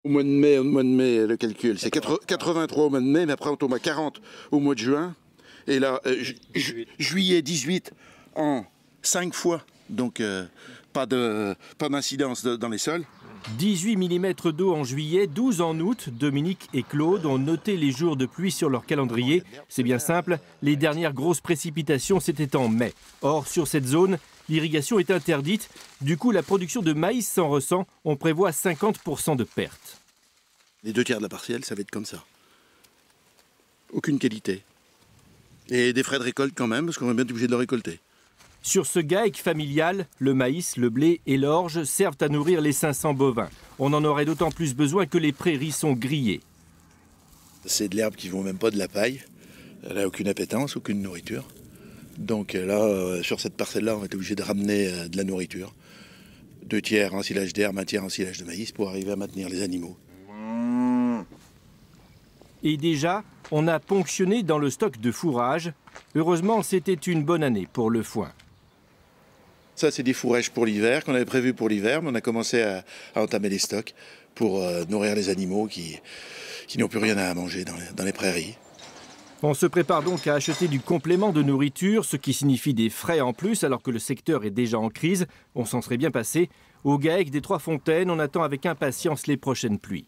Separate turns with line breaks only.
Au mois de mai, le calcul, c'est 83 au mois de mai, mais après on tombe à 40 au mois de juin. Et là, juillet 18 en 5 fois, donc pas d'incidence dans les sols.
18 mm d'eau en juillet, 12 en août. Dominique et Claude ont noté les jours de pluie sur leur calendrier. C'est bien simple, les dernières grosses précipitations, c'était en mai. Or, sur cette zone, l'irrigation est interdite. Du coup, la production de maïs s'en ressent. On prévoit 50% de pertes.
Les 2/3 de la parcelle, ça va être comme ça. Aucune qualité. Et des frais de récolte quand même, parce qu'on va bien être obligé de le récolter.
Sur ce GAEC familial, le maïs, le blé et l'orge servent à nourrir les 500 bovins. On en aurait d'autant plus besoin que les prairies sont grillées.
C'est de l'herbe qui ne vaut même pas de la paille. Elle n'a aucune appétence, aucune nourriture. Donc là, sur cette parcelle-là, on va être obligé de ramener de la nourriture. 2/3 en silage d'herbe, 1/3 en silage de maïs pour arriver à maintenir les animaux.
Et déjà, on a ponctionné dans le stock de fourrage. Heureusement, c'était une bonne année pour le foin.
Ça, c'est des fourrages pour l'hiver, qu'on avait prévu pour l'hiver, mais on a commencé à entamer les stocks pour nourrir les animaux qui n'ont plus rien à manger dans les prairies.
On se prépare donc à acheter du complément de nourriture, ce qui signifie des frais en plus, alors que le secteur est déjà en crise. On s'en serait bien passé. Au GAEC des Trois Fontaines, on attend avec impatience les prochaines pluies.